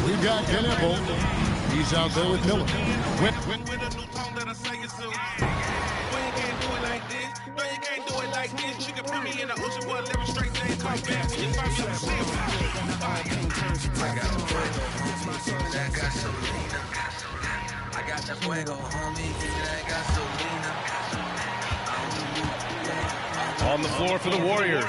We've got Campbell. He's out there with Miller. On the floor for the Warriors,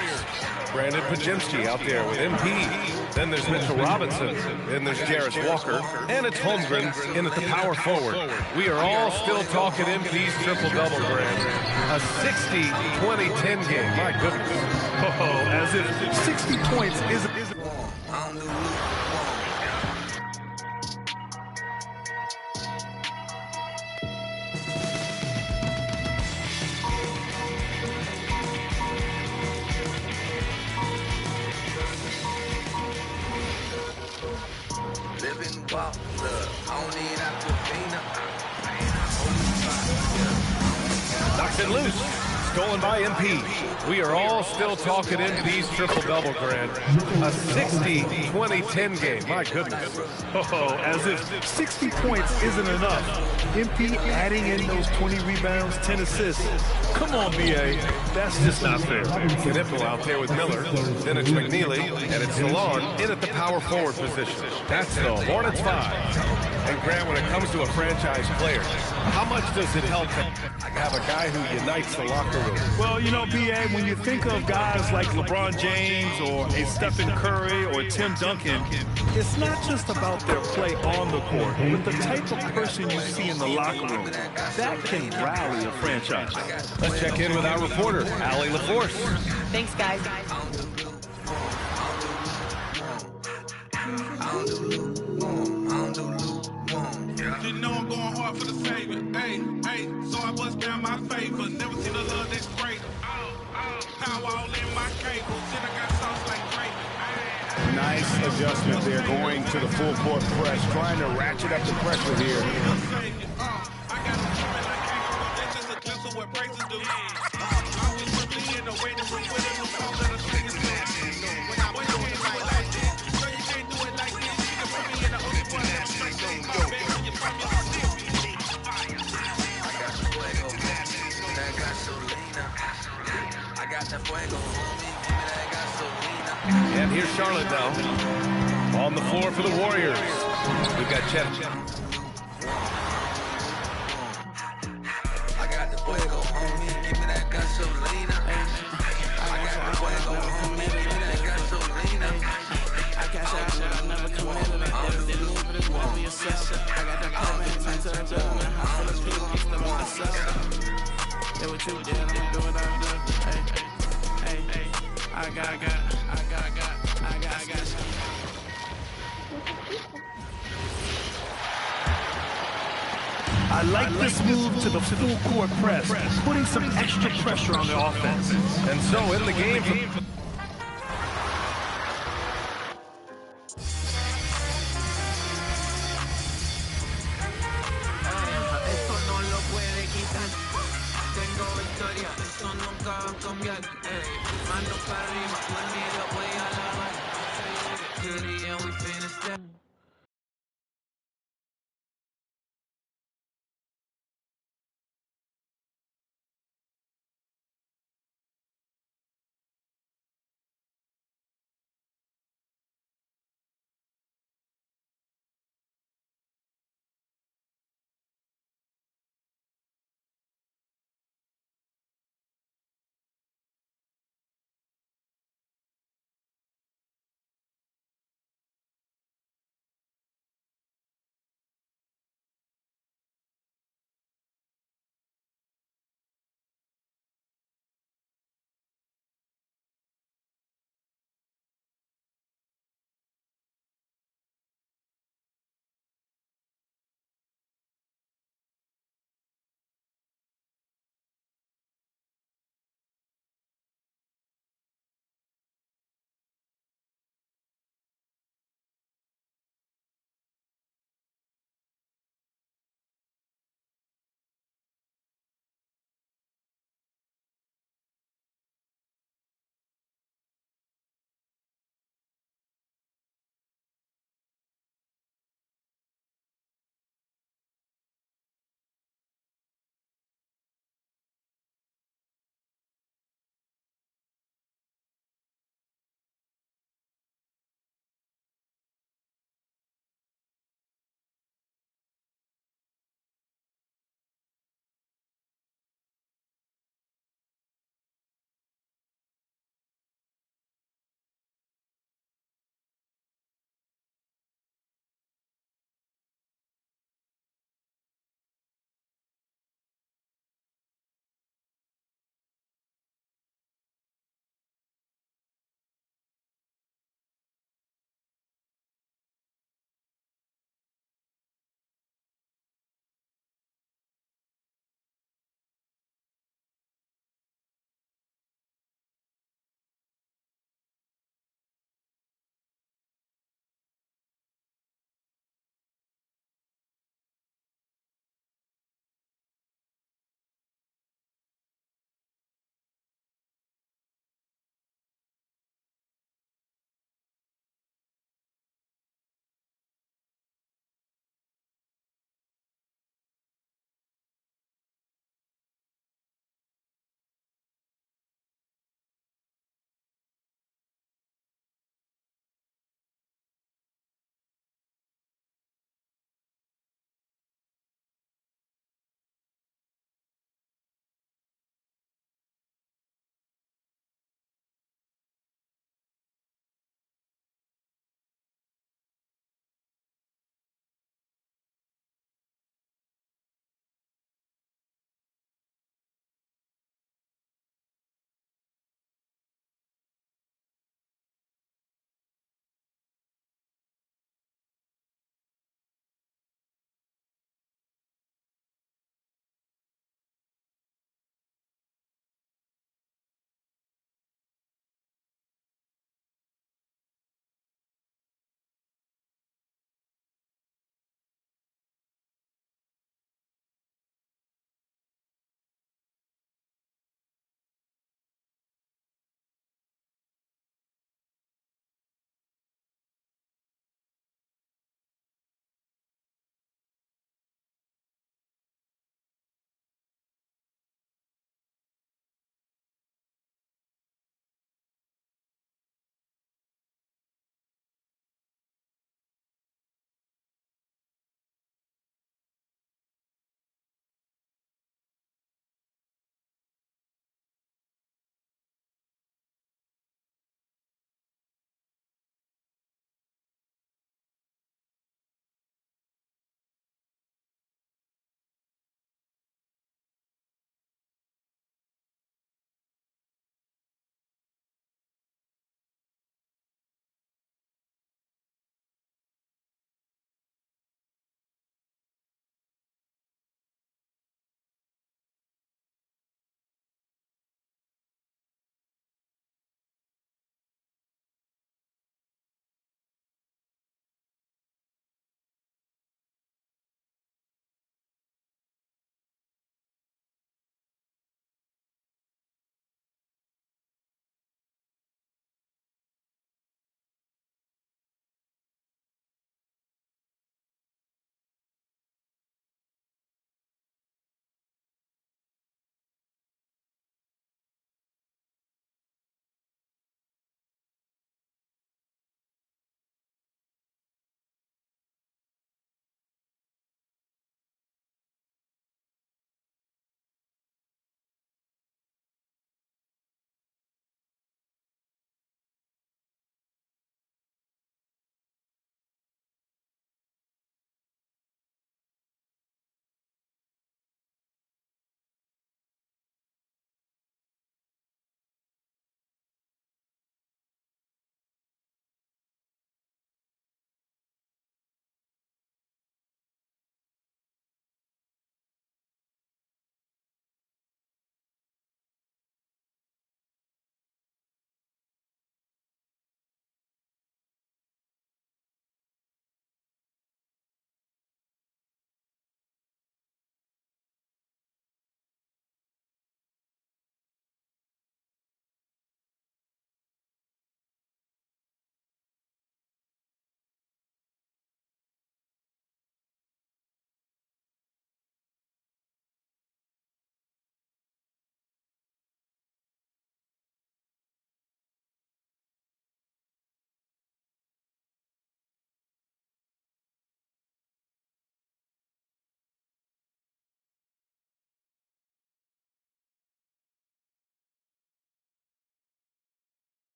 Brandon Pajemski out there with MP. Then there's Mitchell Robinson. Then there's Jarris Walker. And it's Holmgren in at the power forward. We are all still talking MP's triple-double, Grant. A 60-20-10 game. My goodness. Oh, as if 60 points isn't. Knocks it loose. Stolen by MP. We are all still talking MP's triple-double, Grant. A 60-20-10 game. My goodness. Oh, as if 60 points isn't enough. MP adding in those 20 rebounds, 10 assists. Come on, BA. That's just not fair. Knipple out there with Miller. Then it's McNeely. And it's Salon in at the power forward position. That's the Hornets 5. And Grant, when it comes to a franchise player, how much does it help to have a guy who unites the locker room? Well, you know, BA, when you think of guys like LeBron James or a Stephen Curry or Tim Duncan, it's not just about their play on the court, but the type of person you see in the locker room. That can rally a franchise. Let's check in with our reporter, Allie LaForce. Thanks, guys. You know I'm going hard for the savior. Hey, so I bust down my favor. Never seen a love that's greater. Power all in my cable. Shit, I got sauce like gravy. Nice adjustment there, going to the full court press, trying to ratchet up the pressure here. I got them coming like kangaroo. That's just a glimpse of what praises do. Always simply in the way that we put in the song that I sing is when I boy, you can't do it like this. No, you can't do it like this. You can put me in the ocean for that straight thing. My bad, when you from Mississippi. And here's Charlotte now. On the floor for the Warriors. We've got Chet. I like this move to the full court press, putting some extra pressure on the offense. And so in the game.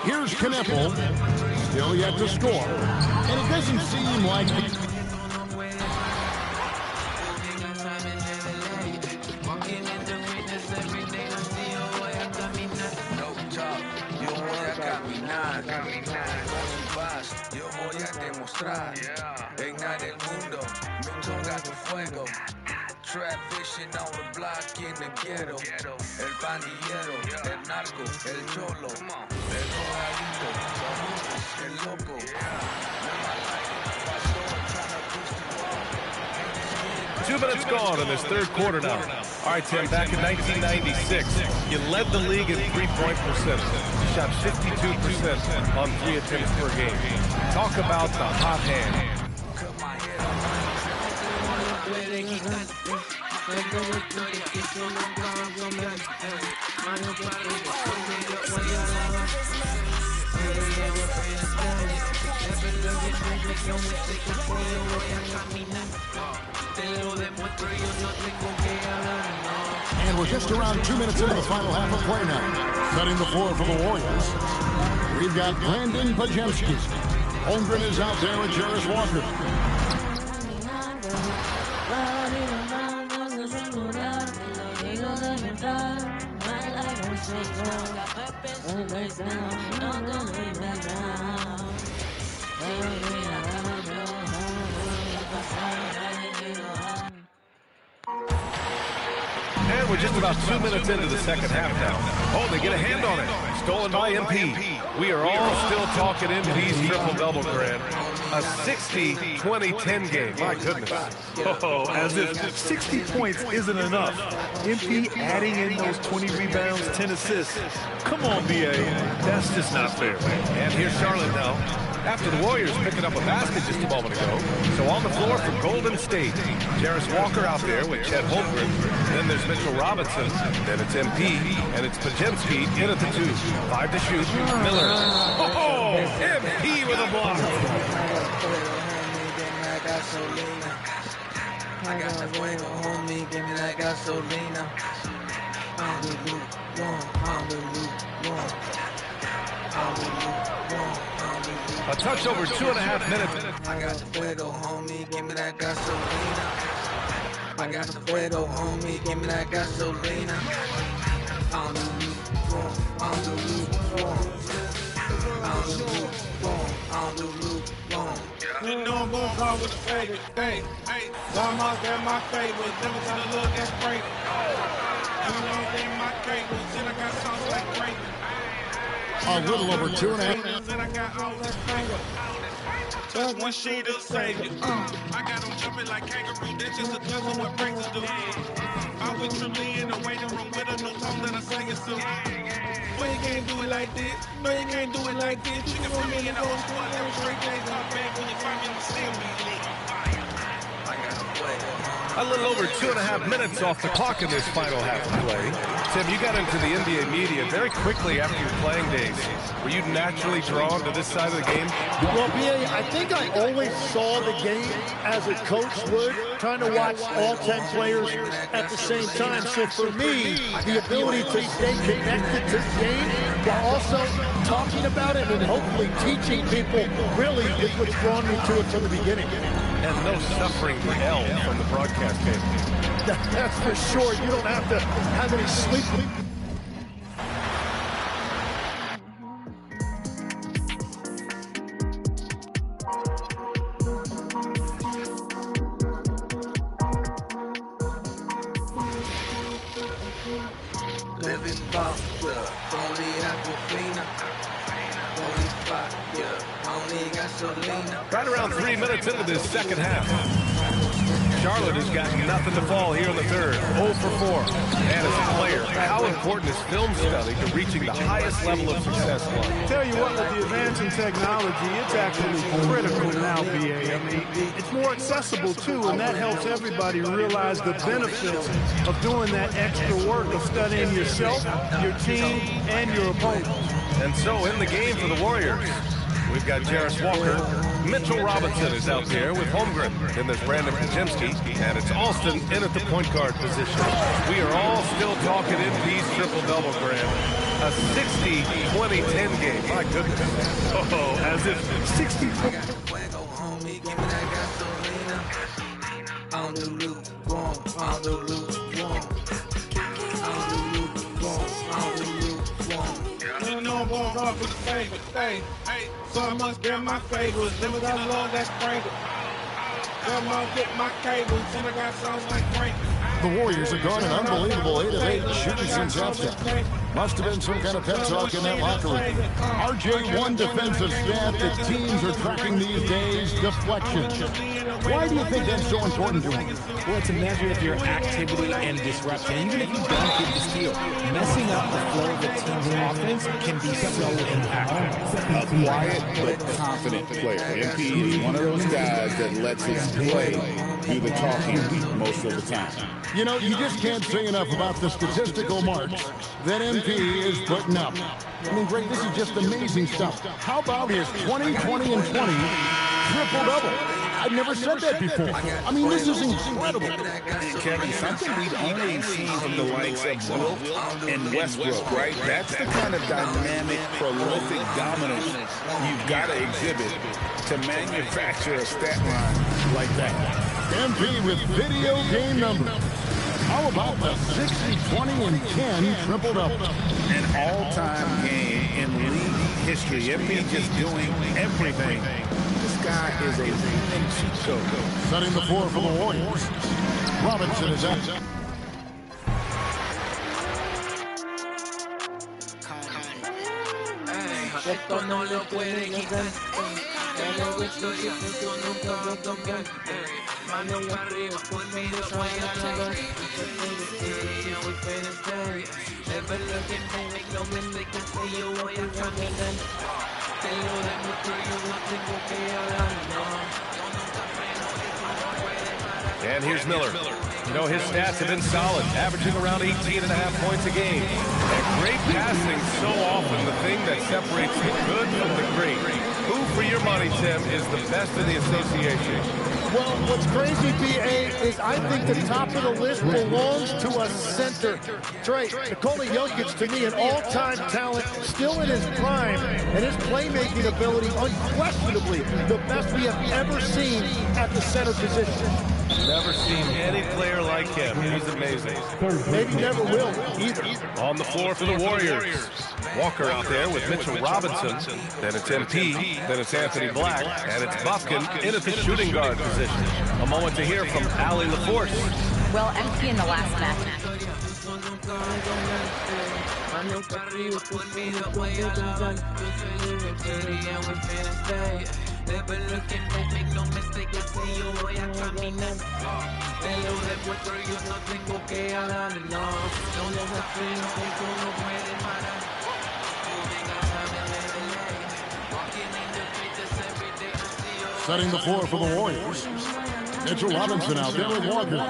Here's Knippel, still yet to score. And it doesn't seem like... Yo voy a demostrar, reinar el mundo, mi chonga tu fuego. Trap fishing on the block in the ghetto. El pandillero, el narco, el cholo, el drogadito, el loco. Live my life, pastor, tryna push the wall. 2 minutes gone in this third quarter now. All right, Tim, back in 1996, you led the league in three-point percentage. You shot 52% on 3 attempts per game. Talk about the hot hand. And we're just around 2 minutes into the final half of play now. Setting the floor for the Warriors. We've got Brandon Pajemski. Holmgren is out there with Jarris Walker. And we're just about 2 minutes into the second half now. Oh, they get a hand on it. Stolen by MP. We are all still talking MP's triple-double, Grant. A 60-20-10 game. My goodness. Oh, as if 60 points isn't enough. MP adding in those 20 rebounds, 10 assists. Come on, BA. That's just not fair. And here's Charlotte now. After the Warriors picking up a basket just a moment ago. So on the floor for Golden State. Jarris Walker out there with Chet Holmgren. Then there's Mitchell Robinson. Then it's MP. And it's Pajemski in at the 2. 5 to shoot. Miller. Oh, MP with a block. I got the fuego, homie, give me that gasolina. A touch over 2.5 minutes. I got the fuego, homie, give me that gasolina. I got the fuego, homie, give me that gasolina. On the loop, on the loop, on the loop. You know I'm gonna call with the favorite, hey. Some out there my favorite, never tell a look that's great. You know they my favorite, then I got songs like great. A little over 2.5. Then I got all that finger. Just one sheet of savior. I got them jumping like kangaroo. That's just a touch of what pranksters do. I was truly in the waiting room with her, no talk that I sang it to. Boy, you can't do it like this. No, you can't do it like this. You can put me in the whole squad. That was straight days out back when you find me in the still be lit. I got a play. A little over 2.5 minutes off the clock in this final half of play. Tim, you got into the NBA media very quickly after your playing days. Were you naturally drawn to this side of the game? Well, BA, I think I always saw the game as a coach would, trying to watch all 10 players at the same time. So for me, the ability to stay connected to the game while also talking about it and hopefully teaching people really is what's drawn me to it from the beginning. And no suffering the L from the broadcast game. That's for sure. You don't have to have any sleep. Living boxer, only aquafina. Only fire, only gasolina. Right around 3 minutes into this second half. Charlotte has got nothing to fall here in the third. 0 for 4. And as a player, how important is film study to reaching the highest level of success? Tell you what, with the advance in technology, it's actually critical now, BA. I mean, it's more accessible, too, and that helps everybody realize the benefits of doing that extra work of studying yourself, your team, and your opponent. And so in the game for the Warriors, we've got Jarris Walker. Mitchell Robinson is out there with Holmgren. Then there's Brandon Pajemski, and it's Alston in at the point guard position. We are all still talking MP's triple-double, Grant. A 60-20-10 game. My goodness. Oh, as if 60 So I must get my favors. Then we got love that's Frank. Come on, get my cables. Then I got songs like Frank. The Warriors have gone an unbelievable 8 of 8 shooting since halftime. Must have been some kind of pep talk in that locker room. RJ, one defensive stat that teams are tracking these days, deflections. Why do you think that's so important to them? Well, it's a measure of your activity and disruption. Even if you don't get the steal, messing up the flow of the team's offense can be so impactful. A quiet but confident player. MP is one of those guys that lets his play do the talking most of the time. You know, you just can't say enough about the statistical marks that MP is putting up. I mean, Greg, this is just amazing stuff. How about his 20, 20, and 20 triple-double? I've never said that before. I mean, this is incredible. Kevin, something we've only seen from the likes of Wilt and Westbrook, right? That's the kind of dynamic, prolific dominance you've got to exhibit to manufacture a stat line like that. MP with video game numbers. How about the 60, 20, and 10 triple-double? An all-time game in league history. MP just doing everything. This guy is a human cheat code. Setting the floor for the Warriors. Robinson is out. Esto no lo puede quitar. Dale gusto y esto nunca va a cambiar. Mano arriba, por mí lo voy a tragar. Never looking back, no mistake, I say yo voy a caminar. Te lo demuestro, yo no tengo que hablar, no. And here's Miller. You know, his stats have been solid, averaging around 18.5 points a game. And great passing, so often the thing that separates the good from the great. Who, for your money, Tim, is the best in the association? Well, what's crazy, B.A., is I think the top of the list belongs to a center. Trey, Nikola Jokic, to me, an all-time talent, still in his prime, and his playmaking ability, unquestionably, the best we have ever seen at the center position. Never seen any player like him. He's amazing. Maybe never will, either. On the floor for the Warriors. Walker out there with Mitchell Robinson. Then it's MP. Then it's Anthony Black. And it's Buffkin in at the shooting guard position. A moment to hear from Allie LaForce. Well, MP in the last match. Never looking back, make no mistake, I say yo voy a caminar. Te lo demuestro, yo no tengo que hablar, no. No lo freno, eso no puede parar. Setting the floor for the Warriors. Mitchell Robinson out there with Walker.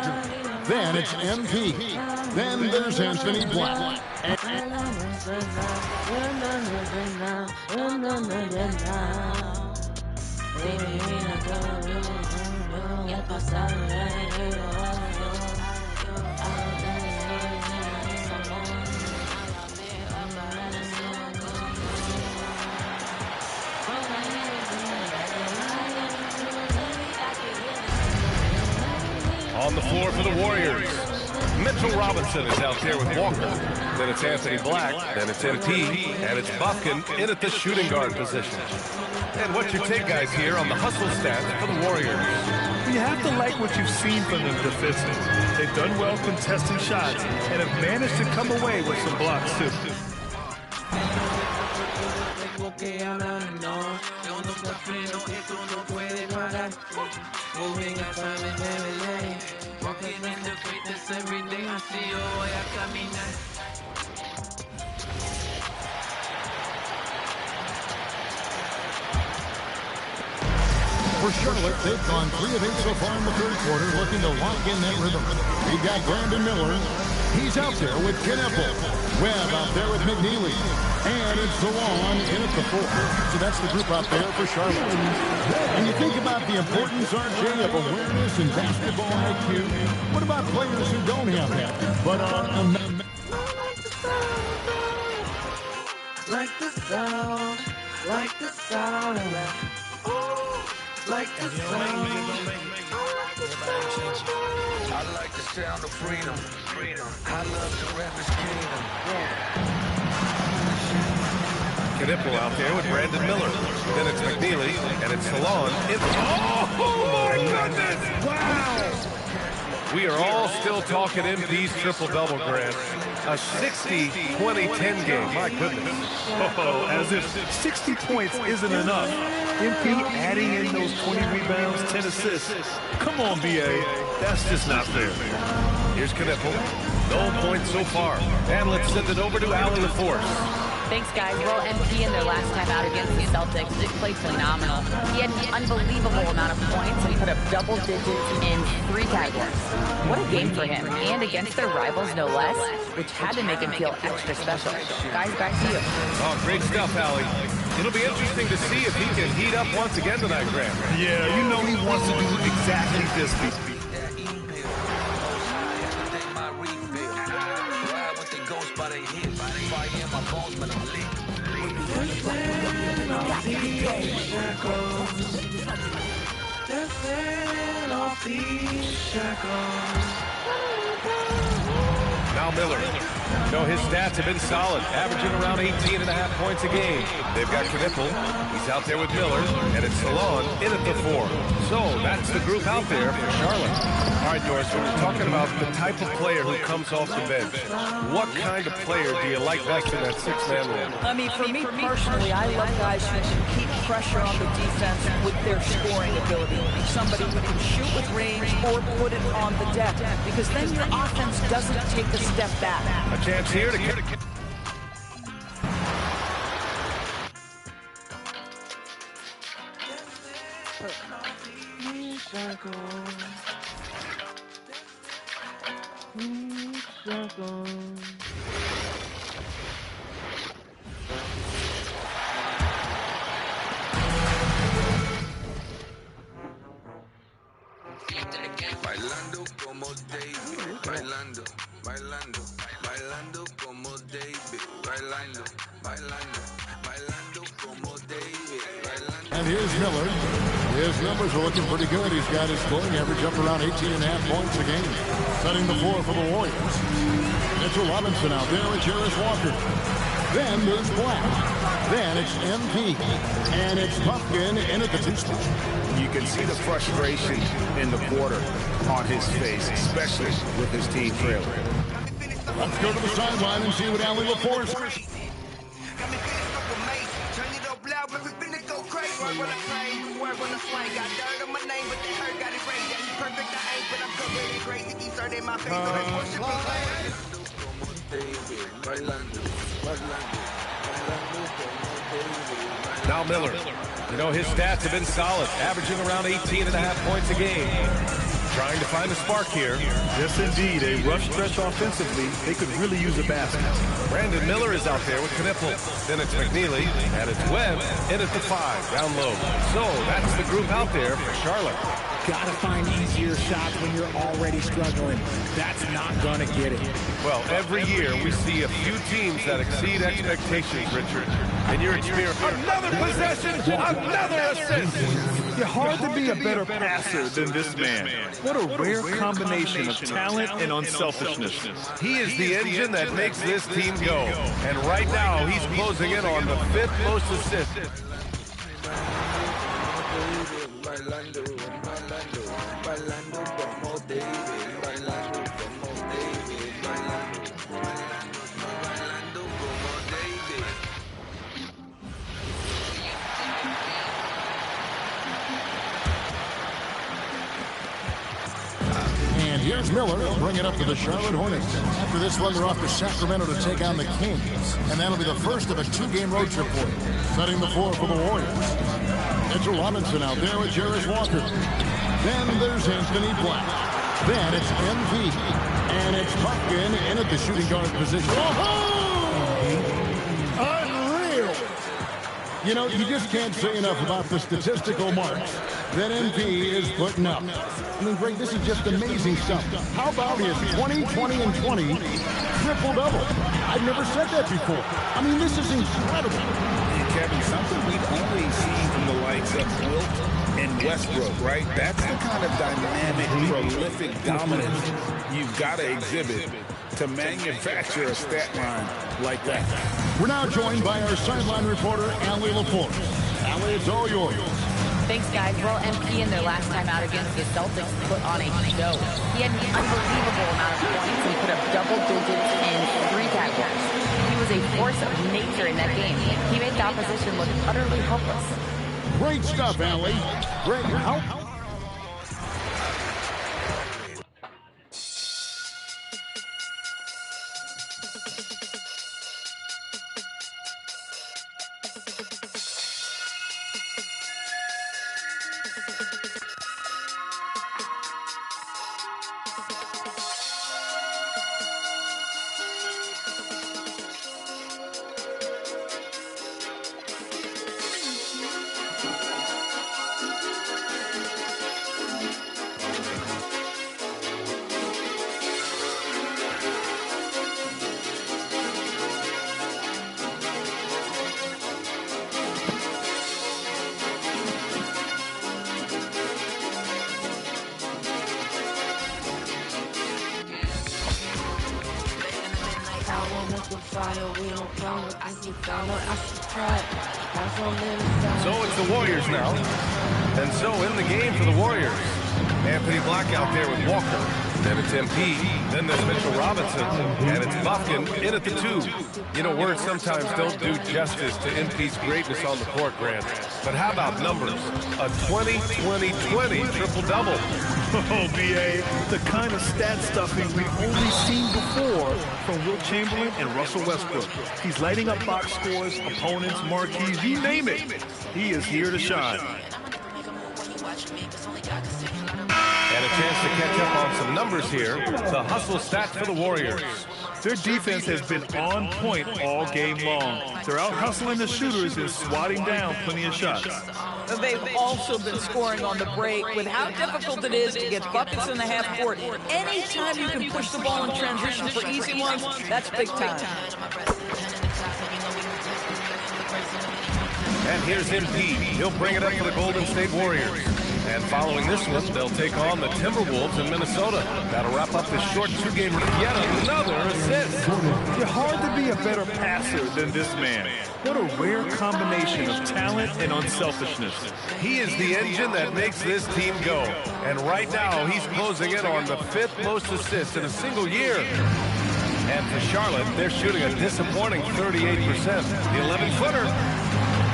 Then it's MP. Then there's Anthony Black. On the floor for the Warriors. Mitchell Robinson is out there with Walker. Then it's Anthony Black. Then it's MP. And it's Buffkin in at the shooting guard position. And what's your take, guys, here on the hustle stats for the Warriors? You have to like what you've seen from them defensively. They've done well contesting shots and have managed to come away with some blocks, too. Moving a time and every day. Walking in the greatness every day. I see you, voy a caminar. For Charlotte, they've gone 3 of 8 so far in the third quarter, looking to lock in that rhythm. We've got Brandon Miller. He's out there with Kneppel. Webb out there with McNeely. And it's Zawan in at the 4. So that's the group out there for Charlotte. And you think about the importance, RJ, of awareness and basketball IQ. What about players who don't have that? But like the sound, like the sound of that. Like the sound. I like the sound of freedom. I love the rapper's kingdom. Knipple out there with Brandon Miller. Then it's McNeely, and it's Salon. Oh my goodness! Wow! We are all still talking MP's triple-double, Grant. A 60-20-10 game. My goodness. Oh, as if 60 points isn't enough. MP adding in those 20 rebounds, 10 assists. Come on, BA. That's just not fair. Here's Knipple. No points so far. And let's send it over to Allen LaForce. Thanks, guys. Well, MP in their last time out against the Celtics did play phenomenal. He had an unbelievable amount of points and put up double digits in 3 categories. What a game for him, and against their rivals, no less, which had to make him feel extra special. Guys, back to you. Oh, great stuff, Allie. It'll be interesting to see if he can heat up once again tonight, Grant. Yeah, you know he wants to do exactly this. Now Miller. No, his stats have been solid, averaging around 18.5 points a game. They've got Knipple. He's out there with Miller, and it's Salon in at the 4. So that's the group out there for Charlotte. All right, Doris, when we're talking about the type of player who comes off the bench, what kind of player do you like best in that 6-man role? I mean, for me personally, I love guys who can keep pressure on the defense with their scoring ability. Somebody who can shoot with range or put it on the deck, because then your offense doesn't take a step back. A chance here to get it. Bailando como David, bailando, bailando, bailando como David, bailando, bailando, bailando como David, bailando. And here's Miller. His numbers are looking pretty good. He's got his scoring average up around 18.5 points a game. Setting the floor for the Warriors. Mitchell Robinson out there with Jarris Walker. Then there's Black. Then it's MP. And it's Pumpkin in at the 2 spot. You can see the frustration in the quarter on his face, especially with his team trailing. Let's go to the sideline and see what Allen LaForce. Now Miller. You know, his stats have been solid, averaging around 18.5 points a game. Trying to find a spark here. Yes, indeed. A rough stretch offensively. They could really use a basket. Brandon Miller is out there with Knipple. Then it's McNeely, and it's Webb in at the 5, down low. So that's the group out there for Charlotte. Gotta find easier shots when you're already struggling. That's not gonna get it. Well, every year we see a few teams that exceed expectations, Richard. In your experience, another possession, another assist. It's hard to be a better passer than this man. What a rare combination of talent and unselfishness. He is the engine that makes this team go. And right now, he's closing in on the 5th most assists. Bailando, bailando, bailando como David, bailando como David, bailando, bailando, bailando como David. And here's Miller. He'll bring it up to the Charlotte Hornets. After this one, they're off to Sacramento to take on the Kings. And that'll be the first of a 2-game road trip for them. Setting the floor for the Warriors. Mitchell Robinson out there with Jarris Walker. Then there's Anthony Black. Then it's MP. And it's Pumpkin in at the shooting guard position. Unreal! You know, you just can't say enough about the statistical marks that MP is putting up. I mean, Greg, this is just amazing stuff. How about his 20, 20, and 20 triple-double. I've never said that before. I mean, this is incredible. And Kevin, something we've only seen from the likes of Wilt and Westbrook, right? That's the kind of dynamic, prolific dominance you've got to exhibit to manufacture a stat line like that. We're now joined by our sideline reporter, Allie LaForce. Allie, it's all yours. Thanks, guys. Well, MP in their last time out against the Celtics put on a show. He had an unbelievable amount of points. He put up double digits in 3 categories. He was a force of nature in that game. He made the opposition look utterly helpless. Great stuff, Allie. Great help. So it's the Warriors now. And so in the game for the Warriors, Anthony Black out there with Walker. Then it's MP. Then there's Mitchell Robinson. And it's Buffkin in at the 2. You know, words sometimes don't do justice to MP's greatness on the court, Grant. But how about numbers? A 20-20-20 triple-double. Oh, B.A., the kind of stat stuffing we've only seen before from Wilt Chamberlain and Russell Westbrook. He's lighting up box scores, opponents, marquees, you name it. He is here to shine. And a chance to catch up on some numbers here. The hustle stat for the Warriors. Their defense has been on point all game long. They're out hustling the shooters and swatting down plenty of shots. They've also been scoring on the break. With how difficult it is to get buckets in the half court, anytime you can push the ball in transition for easy ones, that's big time. And here's MP. He'll bring it up for the Golden State Warriors. And following this one, they'll take on the Timberwolves in Minnesota. That'll wrap up this short 2-game. Yet another assist. You're hard to be a better passer than this man. What a rare combination of talent and unselfishness. He is the engine that makes this team go. And right now, he's closing in on the 5th most assists in a single year. And for Charlotte, they're shooting a disappointing 38%. The 11-footer.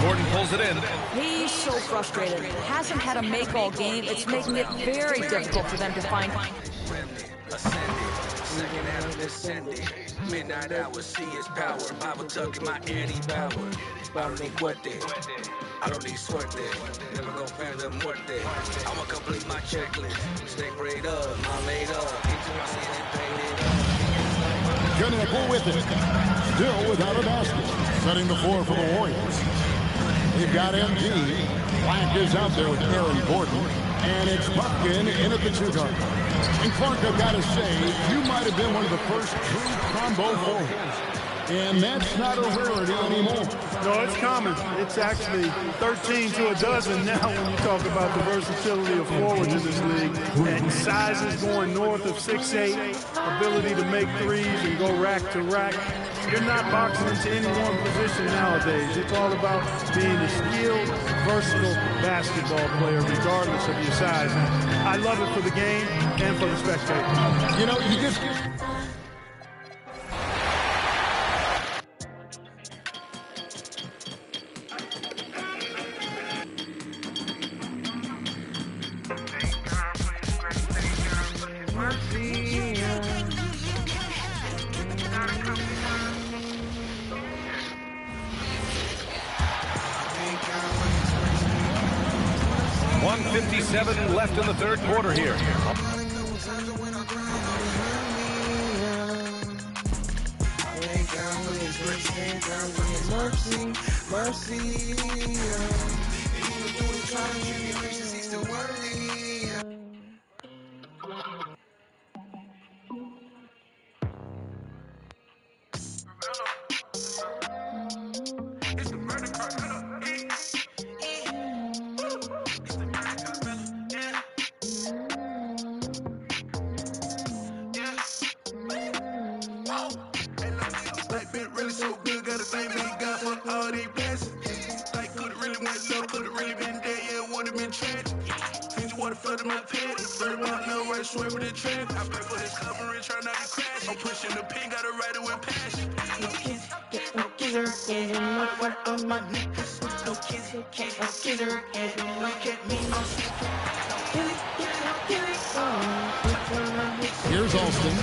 Gordon pulls it in. He's so frustrated. Hasn't had a make all game. It's making it very difficult for them to find. Midnight hour, see his power. Bible tuck in my anti-power. I don't need what they. I don't need suerte. Never gonna find them muerte. I'ma complete my checklist. Stay prayed up, I'm laid up. Into my sin and paid it up. Gonna pull with it. Still without a basket. Setting the floor for the Warriors. They've got MG. Black is out there with Aaron Gordon. And it's Buffkin in at the 2 guard. And Clark, I've got to say, you might have been one of the first true combo forwards. And that's not a rarity anymore. No, it's common. It's actually 13 to a dozen now when you talk about the versatility of forwards in this league. And sizes going north of 6'8", ability to make threes and go rack to rack. You're not boxing into any one position nowadays. It's all about being a skilled, versatile basketball player regardless of your size. And I love it for the game and for the spectators. You know, you just... .57 left in the 3rd quarter here. already blessed. Like, could've really went left, could've really been dead, yeah, it would've been tragic. Fiji water flooded my pit. 30 mile an hour right, swerve with the trend. I pray for his covering, try not to crash. I'm pushing the pin, gotta ride it with passion. No kids, get no kizzer, and you know what of my niggas. No kids, can't no kizzer, and you know can't me no shit. Here's Alston.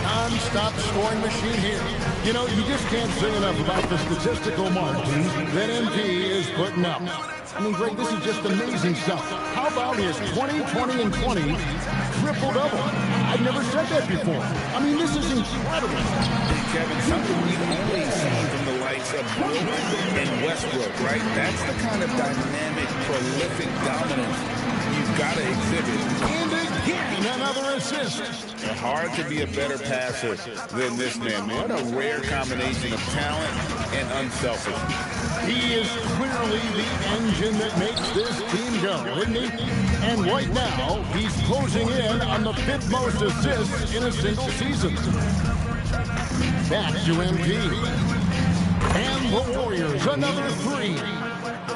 Non-stop scoring machine here. You know, you just can't say enough about the statistical margins that MP is putting up. I mean, Greg, this is just amazing stuff. How about his 20, 20, and 20 triple-double? I've never said that before. I mean, this is incredible. Kevin, something we've only seen from the likes of Wilt and Westbrook, right? That's the kind of dynamic, prolific dominance you've got to exhibit. And again, another assist. Hard to be a better passer than this man. What a rare combination of talent and unselfishness. He is clearly the engine that makes this team go, isn't he? And right now, he's closing in on the 5th most assists in a single season. Back to MP. And the Warriors, another 3.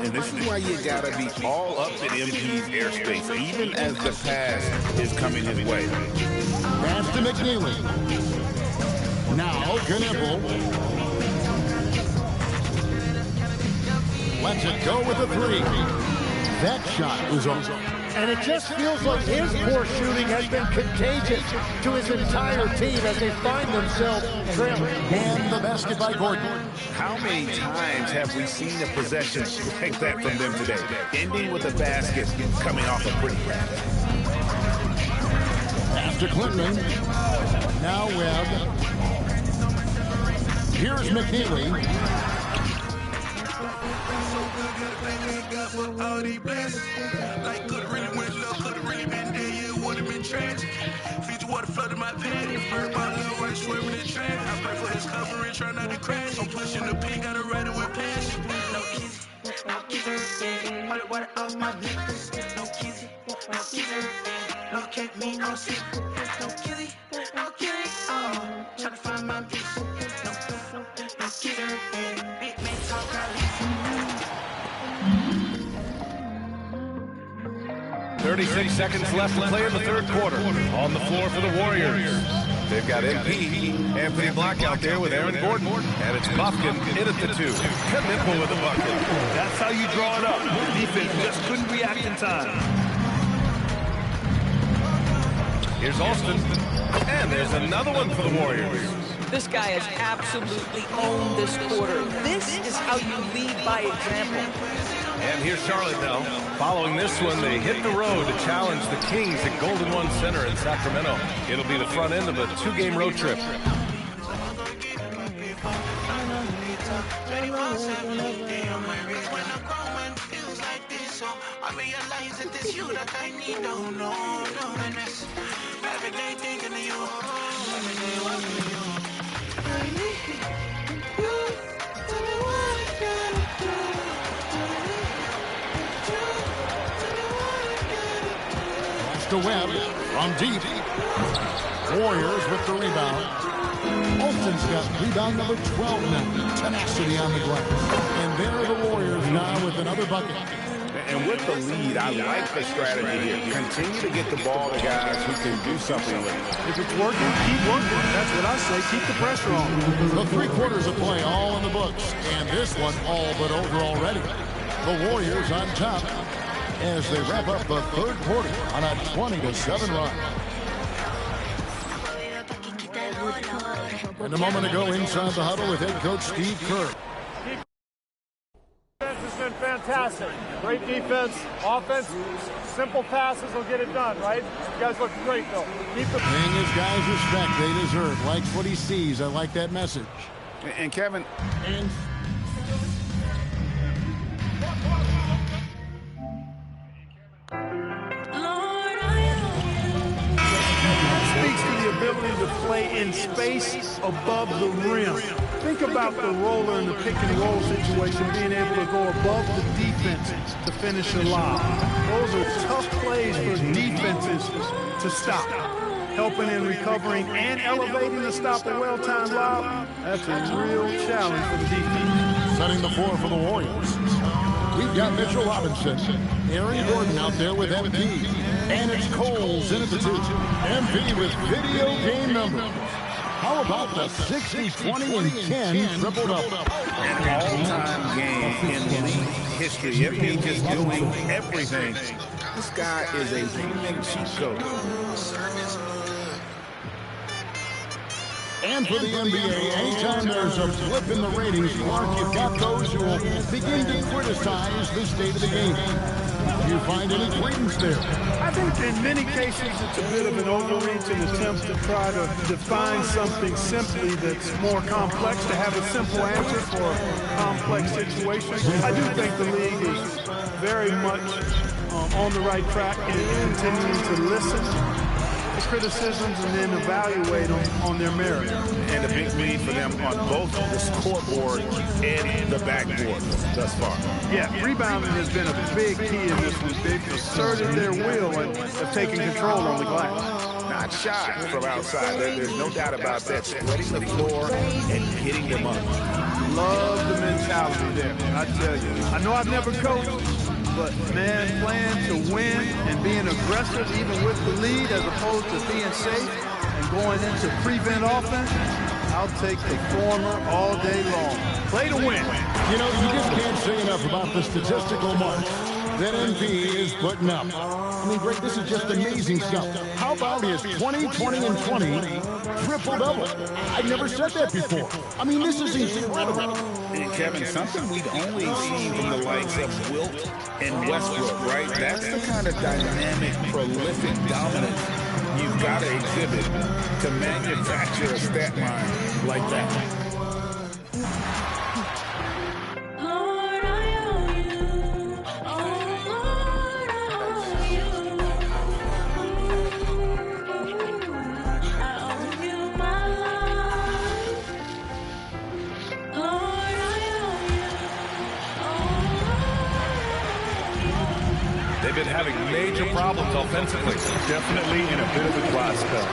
And this is why you gotta be all up in MP's airspace, even as the pass is coming his way. Pass to McNeely. Now, Knippel. Lets it go with a 3. That shot was on. And it just feels like his poor shooting has been contagious to his entire team as they find themselves trailing. And the basket by Gordon. How many times have we seen a possession like that from them today? Ending with a basket coming off a pretty pass. After Clinton. Now Webb. Here's McNeely. All these blessings. Like, could've really went left, could've really been dead, yeah, it would've been tragic. Fiji water flooded my pad. 30 mile an hour right, swerve with the trend. I pray for his covering, try not to crash. I'm pushing the pin, gotta ride it with passion. No kids, no kizzer, yeah. Water off my niggas. No kids, no kizzer, yeah. No can't me no shit. No kizzy, no killy, oh. Tryna find my bitch. No kizzer, yeah. Big man talk, I 36 seconds left to play in the 3rd quarter. On the floor for the Warriors. They've got MP, Anthony Black out there with Aaron Gordon. And it's Bufkin in at the 2. Knippel with the bucket. That's how you draw it up. The defense just couldn't react in time. Here's Alston. And there's another one for the Warriors. This guy has absolutely owned this quarter. This is how you lead by example. And here's Charlotte now. Following this one, they hit the road to challenge the Kings at Golden One Center in Sacramento. It'll be the front end of a 2-game road trip. To Webb from deep. Warriors with the rebound. Alston's got rebound number 12 now. Tenacity on the glass. And there are the Warriors now with another bucket. And with the lead, I like the strategy here. Continue to get the ball to guys who can do something with it. If it's working, keep working. That's what I say. Keep the pressure on. The 3 quarters of play all in the books. And this one all but over already. The Warriors on top as they wrap up the 3rd quarter on a 20-7 run. And a moment ago inside the huddle with head coach Steve Kerr. Defense has been fantastic. Great defense, offense, simple passes will get it done, right? You guys look great, though. Keep the Paying his guys respect they deserve. Likes what he sees. I like that message. And Kevin. Speaks to the ability to play in space above the rim. Think about the roller in the pick and roll situation, being able to go above the defense to finish a lob. Those are tough plays for defenses to stop. Helping in recovering and elevating to stop a well-timed lob, that's a real challenge for the defense. Setting the floor for the Warriors. We've got Mitchell Robinson, Aaron Gordon out there with MP, and it's Coles in at the 2. MP with video game numbers. How about the 60, 20, and 10 triple-double? An all-time game in league history. MP just doing everything. This guy is a human cheat code. And for the NBA, anytime there's a blip in the ratings, Mark, you've got those who will begin to criticize the state of the game. Do you find any credence there? I think in many cases it's a bit of an overreach, an attempt to try to define something simply that's more complex, to have a simple answer for a complex situation. I do think the league is very much on the right track in continuing to listen to criticisms and then evaluate them on their merit. And a big lead for them on both the scoreboard and the backboard thus far. Yeah, rebounding has been a big key in this one. They've asserted their will and have taken control on the glass. Not shy from outside. There's no doubt about that. Spreading the floor and hitting them up. Love the mentality there, I tell you. I know I've never coached, but man, playing to win and being aggressive even with the lead as opposed to being safe and going into prevent offense, I'll take the former all day long. Play to win. You know, you just can't say enough about the statistical marks that MP is putting up. I mean, Greg, this is just amazing stuff. How about his 20, 20, and 20 triple-double? I've never said that before. I mean, this is incredible. And Kevin, something we'd only seen from the likes of Wilt and Westbrook, right? That's the kind of dynamic, prolific dominance you've got to exhibit to manufacture a stat line like that. They've been having major problems offensively. Definitely in a bit of a dry spell.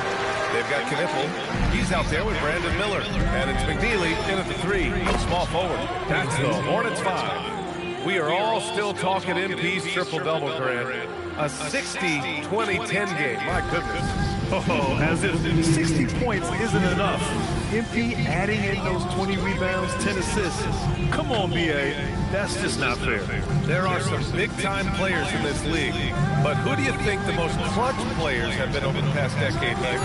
They've got Knipple. He's out there with Brandon Miller. And it's McNeely in at the 3. Small forward. That's the Hornets 5. We are all still talking MP's triple-double, Grant. A 60, 20, 10 game. My goodness. Oh, as if 60 points isn't enough. MP adding in those 20 rebounds, 10 assists. Come on, BA. That's just not fair. There are some big-time players in this league. But who do you think the most clutch players have been over the past decade, Mike?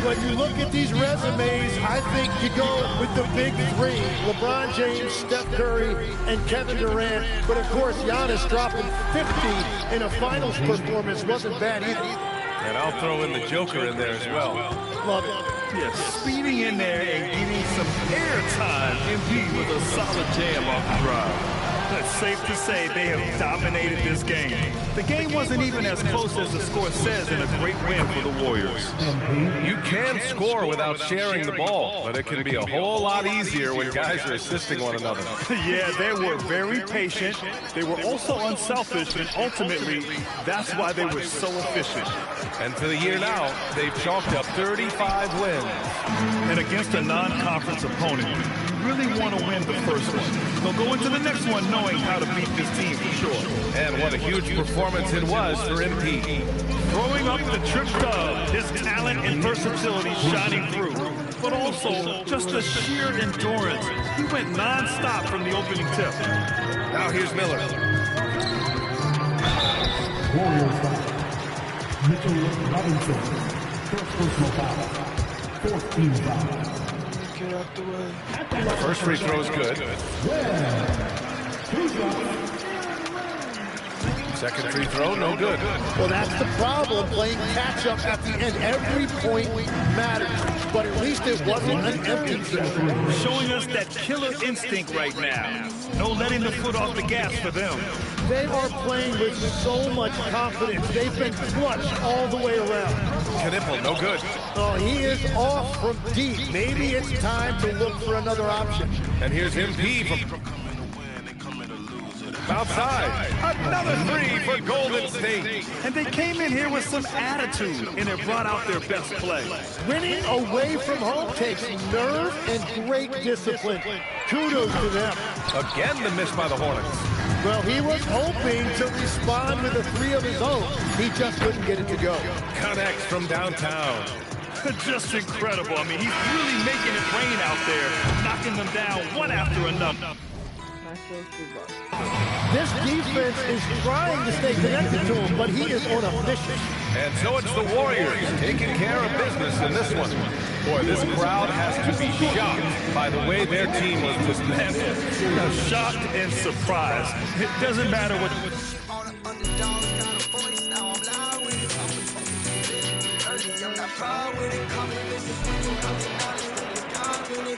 When you look at these resumes, I think you go with the big 3. LeBron James, Steph Curry, and Kevin Durant. But, of course, Giannis dropping 50 in a finals performance wasn't bad either. And I'll throw in the Joker in there as well. Love it. Yes, speeding in there and getting some airtime. MP with a solid jam off the drive. It's safe to say they have dominated this game. The game wasn't even as close as the score says, and a great win for the Warriors. You can score without sharing the ball, but it can be a whole lot easier when guys are assisting one another. Yeah, they were very patient. They were also unselfish, and ultimately, that's why they were so efficient. And for the year now, they've chalked up 35 wins. And against a non-conference opponent, you really want to win the first one. They'll go into the next one knowing how to beat this team for sure. And what a huge performance it was for MP. Throwing up the trip dub, his talent and versatility shining through. But also, just the sheer endurance. He went non-stop from the opening tip. Now here's Miller. Warriors foul. Mitchell Robinson. First personal foul. Fourth team foul. First free throw is good. Second free throw, no good. Well, that's the problem, playing catch-up at the end. Every point matters, but at least it wasn't an empty trip. Showing us that killer instinct right now. No letting the foot off the gas for them. They are playing with so much confidence. They've been clutch all the way around. Knipple, no good. Oh, he is off from deep. Maybe it's time to look for another option. And here's MP from outside. Another three for Golden State. And they came in here with some attitude, and it brought out their best play. Winning away from home takes nerve and great discipline. Kudos to them. Again, the miss by the Hornets. Well, he was hoping to respond with a three of his own. He just couldn't get it to go. Connects from downtown. Just incredible. I mean, he's really making it rain out there, knocking them down one after another. This defense is trying to stay connected to him, but he is on a mission. And so it's the Warriors taking care of business in this one. Boy, this crowd has to be shocked by the way their team was dismantled. Shocked and surprised. It doesn't matter what...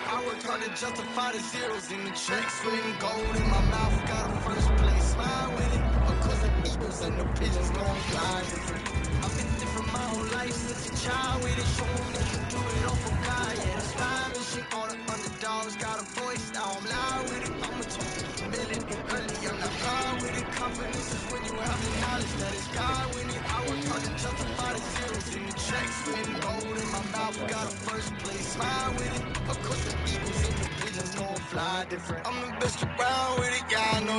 I worked hard to justify the zeros in the checks. Written gold in my mouth, got a first place smile with it. Because the eagles and the pigeons gon' fly different. I've been different my whole life since a child with it. Show them they can do it all for God. Yeah, that's my mission. All the underdogs got a voice, now I'm loud with it. I'ma talk a million early, I'm not proud with it. Confidence is when you have the knowledge that it's God with it. I worked hard to justify the zeros in the checks. Written gold in my mouth, got a first place smile with it. Of course the eagles and the pigeons gon' fly different. I'm the best around with it, yeah, I know.